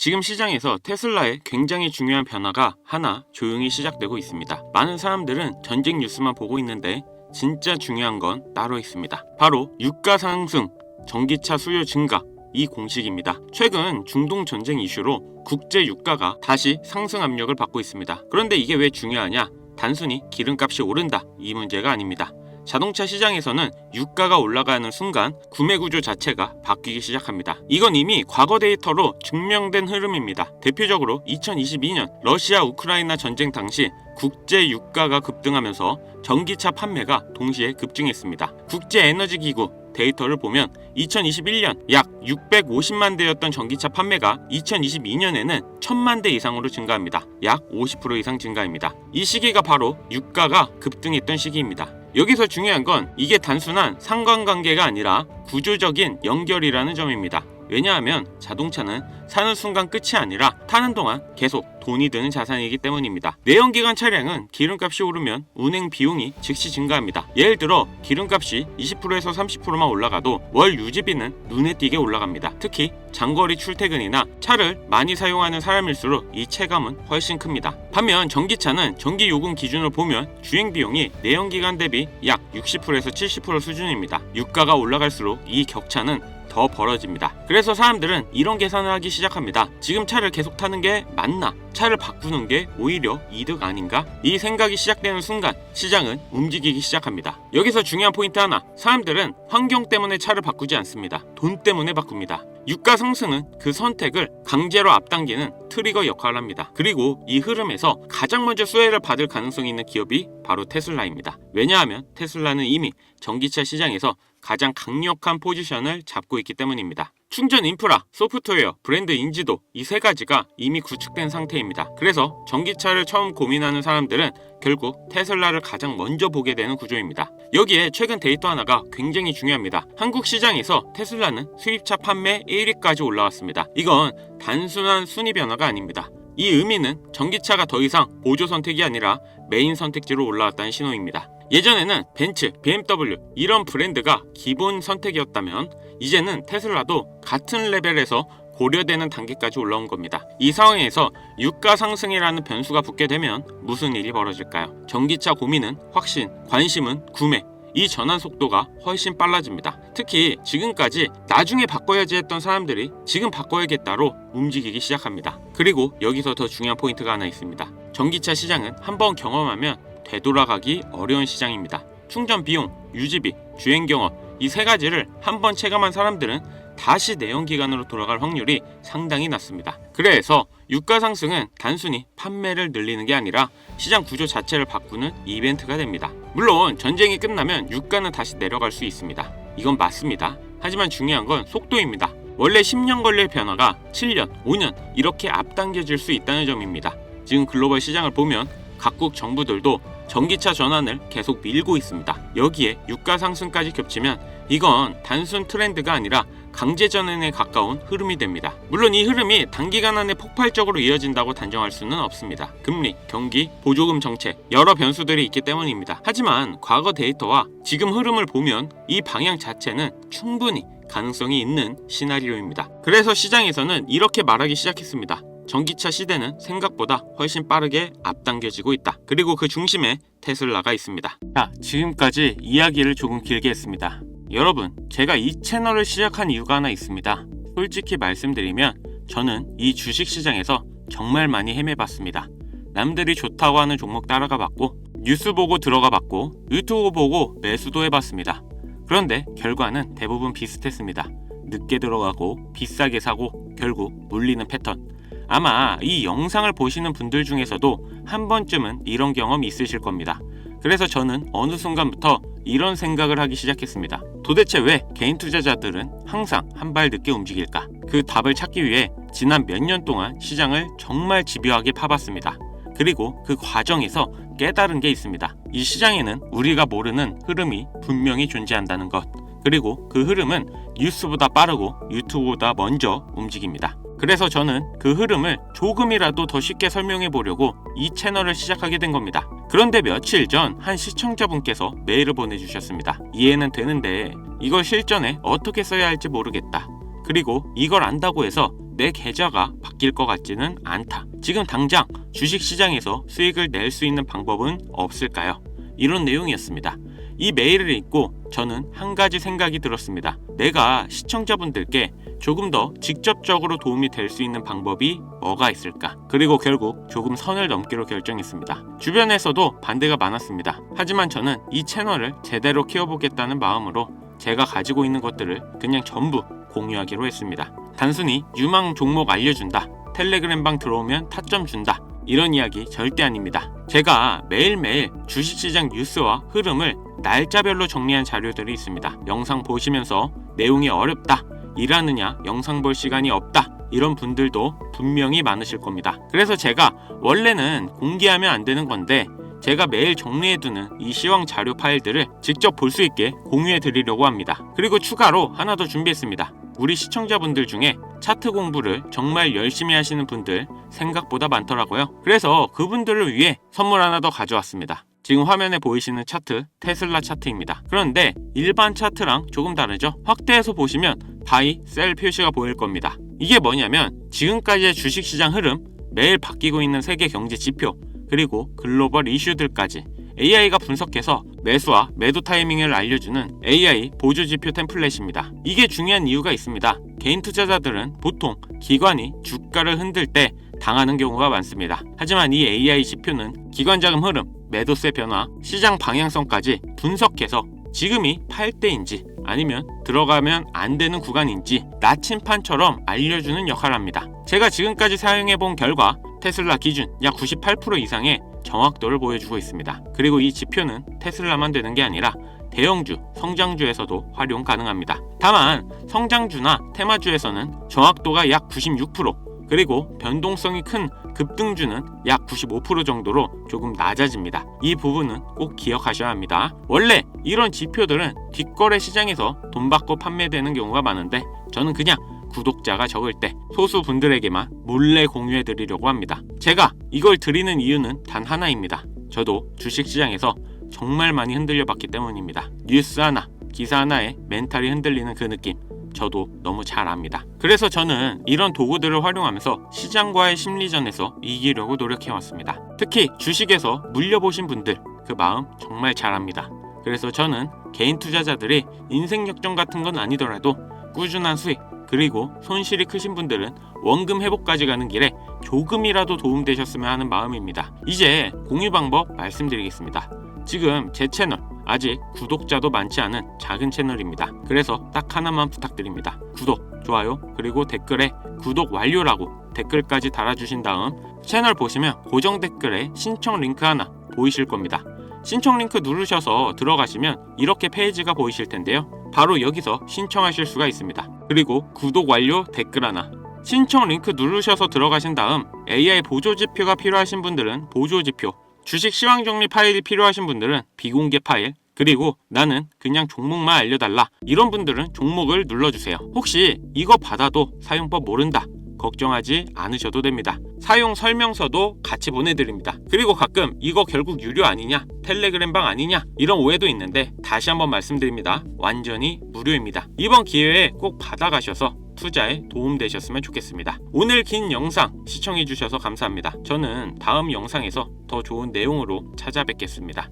지금 시장에서 테슬라의 굉장히 중요한 변화가 하나 조용히 시작되고 있습니다. 많은 사람들은 전쟁 뉴스만 보고 있는데 진짜 중요한 건 따로 있습니다. 바로 유가 상승, 전기차 수요 증가, 이 공식입니다. 최근 중동 전쟁 이슈로 국제 유가가 다시 상승 압력을 받고 있습니다. 그런데 이게 왜 중요하냐? 단순히 기름값이 오른다, 이 문제가 아닙니다. 자동차 시장에서는 유가가 올라가는 순간 구매 구조 자체가 바뀌기 시작합니다. 이건 이미 과거 데이터로 증명된 흐름입니다. 대표적으로 2022년 러시아 우크라이나 전쟁 당시 국제 유가가 급등하면서 전기차 판매가 동시에 급증했습니다. 국제에너지기구 데이터를 보면 2021년 약 650만 대였던 전기차 판매가 2022년에는 1000만 대 이상으로 증가합니다. 약 50% 이상 증가입니다. 이 시기가 바로 유가가 급등했던 시기입니다. 여기서 중요한 건 이게 단순한 상관관계가 아니라 구조적인 연결이라는 점입니다. 왜냐하면 자동차는 사는 순간 끝이 아니라 타는 동안 계속 돈이 드는 자산이기 때문입니다. 내연기관 차량은 기름값이 오르면 운행 비용이 즉시 증가합니다. 예를 들어 기름값이 20%에서 30%만 올라가도 월 유지비는 눈에 띄게 올라갑니다. 특히 장거리 출퇴근이나 차를 많이 사용하는 사람일수록 이 체감은 훨씬 큽니다. 반면 전기차는 전기요금 기준으로 보면 주행비용이 내연기관 대비 약 60%에서 70% 수준입니다. 유가가 올라갈수록 이 격차는 더 벌어집니다. 그래서 사람들은 이런 계산을 하기 시작합니다. 지금 차를 계속 타는 게 맞나? 차를 바꾸는 게 오히려 이득 아닌가? 이 생각이 시작되는 순간 시장은 움직이기 시작합니다. 여기서 중요한 포인트 하나, 사람들은 환경 때문에 차를 바꾸지 않습니다. 돈 때문에 바꿉니다. 유가 상승은 그 선택을 강제로 앞당기는 트리거 역할을 합니다. 그리고 이 흐름에서 가장 먼저 수혜를 받을 가능성이 있는 기업이 바로 테슬라입니다. 왜냐하면 테슬라는 이미 전기차 시장에서 가장 강력한 포지션을 잡고 있기 때문입니다. 충전 인프라, 소프트웨어, 브랜드 인지도, 이 세 가지가 이미 구축된 상태입니다. 그래서 전기차를 처음 고민하는 사람들은 결국 테슬라를 가장 먼저 보게 되는 구조입니다. 여기에 최근 데이터 하나가 굉장히 중요합니다. 한국 시장에서 테슬라는 수입차 판매 1위까지 올라왔습니다. 이건 단순한 순위 변화가 아닙니다. 이 의미는 전기차가 더 이상 보조 선택이 아니라 메인 선택지로 올라왔다는 신호입니다. 예전에는 벤츠, BMW 이런 브랜드가 기본 선택이었다면 이제는 테슬라도 같은 레벨에서 고려되는 단계까지 올라온 겁니다. 이 상황에서 유가 상승이라는 변수가 붙게 되면 무슨 일이 벌어질까요? 전기차 고민은 확신, 관심은 구매, 이 전환 속도가 훨씬 빨라집니다. 특히 지금까지 나중에 바꿔야지 했던 사람들이 지금 바꿔야겠다로 움직이기 시작합니다. 그리고 여기서 더 중요한 포인트가 하나 있습니다. 전기차 시장은 한번 경험하면 되돌아가기 어려운 시장입니다. 충전 비용, 유지비, 주행 경험, 이 세 가지를 한번 체감한 사람들은 다시 내연기관으로 돌아갈 확률이 상당히 낮습니다. 그래서 유가 상승은 단순히 판매를 늘리는 게 아니라 시장 구조 자체를 바꾸는 이벤트가 됩니다. 물론 전쟁이 끝나면 유가는 다시 내려갈 수 있습니다. 이건 맞습니다. 하지만 중요한 건 속도입니다. 원래 10년 걸릴 변화가 7년, 5년 이렇게 앞당겨질 수 있다는 점입니다. 지금 글로벌 시장을 보면 각국 정부들도 전기차 전환을 계속 밀고 있습니다. 여기에 유가 상승까지 겹치면 이건 단순 트렌드가 아니라 강제 전환에 가까운 흐름이 됩니다. 물론 이 흐름이 단기간 안에 폭발적으로 이어진다고 단정할 수는 없습니다. 금리, 경기, 보조금 정책 여러 변수들이 있기 때문입니다. 하지만 과거 데이터와 지금 흐름을 보면 이 방향 자체는 충분히 가능성이 있는 시나리오입니다. 그래서 시장에서는 이렇게 말하기 시작했습니다. 전기차 시대는 생각보다 훨씬 빠르게 앞당겨지고 있다. 그리고 그 중심에 테슬라가 있습니다. 자, 지금까지 이야기를 조금 길게 했습니다. 여러분, 제가 이 채널을 시작한 이유가 하나 있습니다. 솔직히 말씀드리면 저는 이 주식시장에서 정말 많이 헤매봤습니다. 남들이 좋다고 하는 종목 따라가 봤고, 뉴스 보고 들어가 봤고, 유튜브 보고 매수도 해봤습니다. 그런데 결과는 대부분 비슷했습니다. 늦게 들어가고 비싸게 사고 결국 물리는 패턴. 아마 이 영상을 보시는 분들 중에서도 한 번쯤은 이런 경험이 있으실 겁니다. 그래서 저는 어느 순간부터 이런 생각을 하기 시작했습니다. 도대체 왜 개인 투자자들은 항상 한 발 늦게 움직일까? 그 답을 찾기 위해 지난 몇 년 동안 시장을 정말 집요하게 파봤습니다. 그리고 그 과정에서 깨달은 게 있습니다. 이 시장에는 우리가 모르는 흐름이 분명히 존재한다는 것. 그리고 그 흐름은 뉴스보다 빠르고 유튜브보다 먼저 움직입니다. 그래서 저는 그 흐름을 조금이라도 더 쉽게 설명해 보려고 이 채널을 시작하게 된 겁니다. 그런데 며칠 전 한 시청자분께서 메일을 보내주셨습니다. 이해는 되는데 이걸 실전에 어떻게 써야 할지 모르겠다. 그리고 이걸 안다고 해서 내 계좌가 바뀔 것 같지는 않다. 지금 당장 주식시장에서 수익을 낼 수 있는 방법은 없을까요? 이런 내용이었습니다. 이 메일을 읽고 저는 한 가지 생각이 들었습니다. 내가 시청자분들께 조금 더 직접적으로 도움이 될 수 있는 방법이 뭐가 있을까? 그리고 결국 조금 선을 넘기로 결정했습니다. 주변에서도 반대가 많았습니다. 하지만 저는 이 채널을 제대로 키워보겠다는 마음으로 제가 가지고 있는 것들을 그냥 전부 공유하기로 했습니다. 단순히 유망 종목 알려준다, 텔레그램방 들어오면 타점 준다, 이런 이야기 절대 아닙니다. 제가 매일매일 주식시장 뉴스와 흐름을 날짜별로 정리한 자료들이 있습니다. 영상 보시면서 내용이 어렵다, 일하느냐, 영상 볼 시간이 없다, 이런 분들도 분명히 많으실 겁니다. 그래서 제가 원래는 공개하면 안 되는 건데 제가 매일 정리해두는 이 시황 자료 파일들을 직접 볼 수 있게 공유해 드리려고 합니다. 그리고 추가로 하나 더 준비했습니다. 우리 시청자분들 중에 차트 공부를 정말 열심히 하시는 분들 생각보다 많더라고요. 그래서 그분들을 위해 선물 하나 더 가져왔습니다. 지금 화면에 보이시는 차트, 테슬라 차트입니다. 그런데 일반 차트랑 조금 다르죠? 확대해서 보시면 바이, 셀 표시가 보일 겁니다. 이게 뭐냐면 지금까지의 주식시장 흐름, 매일 바뀌고 있는 세계 경제 지표, 그리고 글로벌 이슈들까지 AI가 분석해서 매수와 매도 타이밍을 알려주는 AI 보조지표 템플릿입니다. 이게 중요한 이유가 있습니다. 개인 투자자들은 보통 기관이 주가를 흔들 때 당하는 경우가 많습니다. 하지만 이 AI 지표는 기관 자금 흐름, 매도세 변화, 시장 방향성까지 분석해서 지금이 팔 때인지 아니면 들어가면 안 되는 구간인지 나침판처럼 알려주는 역할을 합니다. 제가 지금까지 사용해본 결과 테슬라 기준 약 98% 이상의 정확도를 보여주고 있습니다. 그리고 이 지표는 테슬라만 되는 게 아니라 대형주, 성장주에서도 활용 가능합니다. 다만 성장주나 테마주에서는 정확도가 약 96%, 그리고 변동성이 큰 급등주는 약 95% 정도로 조금 낮아집니다. 이 부분은 꼭 기억하셔야 합니다. 원래 이런 지표들은 뒷거래 시장에서 돈 받고 판매되는 경우가 많은데 저는 그냥 구독자가 적을 때 소수 분들에게만 몰래 공유해 드리려고 합니다. 제가 이걸 드리는 이유는 단 하나입니다. 저도 주식시장에서 정말 많이 흔들려 봤기 때문입니다. 뉴스 하나, 기사 하나에 멘탈이 흔들리는 그 느낌 저도 너무 잘 압니다. 그래서 저는 이런 도구들을 활용하면서 시장과의 심리전에서 이기려고 노력해왔습니다. 특히 주식에서 물려보신 분들 그 마음 정말 잘 압니다. 그래서 저는 개인 투자자들이 인생 역전 같은 건 아니더라도 꾸준한 수익, 그리고 손실이 크신 분들은 원금 회복까지 가는 길에 조금이라도 도움되셨으면 하는 마음입니다. 이제 공유 방법 말씀드리겠습니다. 지금 제 채널 아직 구독자도 많지 않은 작은 채널입니다. 그래서 딱 하나만 부탁드립니다. 구독, 좋아요, 그리고 댓글에 구독 완료라고 댓글까지 달아주신 다음 채널 보시면 고정 댓글에 신청 링크 하나 보이실 겁니다. 신청 링크 누르셔서 들어가시면 이렇게 페이지가 보이실 텐데요. 바로 여기서 신청하실 수가 있습니다. 그리고 구독 완료 댓글 하나, 신청 링크 누르셔서 들어가신 다음 AI 보조지표가 필요하신 분들은 보조지표, 주식 시황 정리 파일이 필요하신 분들은 비공개 파일, 그리고 나는 그냥 종목만 알려달라 이런 분들은 종목을 눌러주세요. 혹시 이거 받아도 사용법 모른다 걱정하지 않으셔도 됩니다. 사용 설명서도 같이 보내드립니다. 그리고 가끔 이거 결국 유료 아니냐, 텔레그램방 아니냐 이런 오해도 있는데 다시 한번 말씀드립니다. 완전히 무료입니다. 이번 기회에 꼭 받아가셔서 투자에 도움되셨으면 좋겠습니다. 오늘 긴 영상 시청해주셔서 감사합니다. 저는 다음 영상에서 더 좋은 내용으로 찾아뵙겠습니다.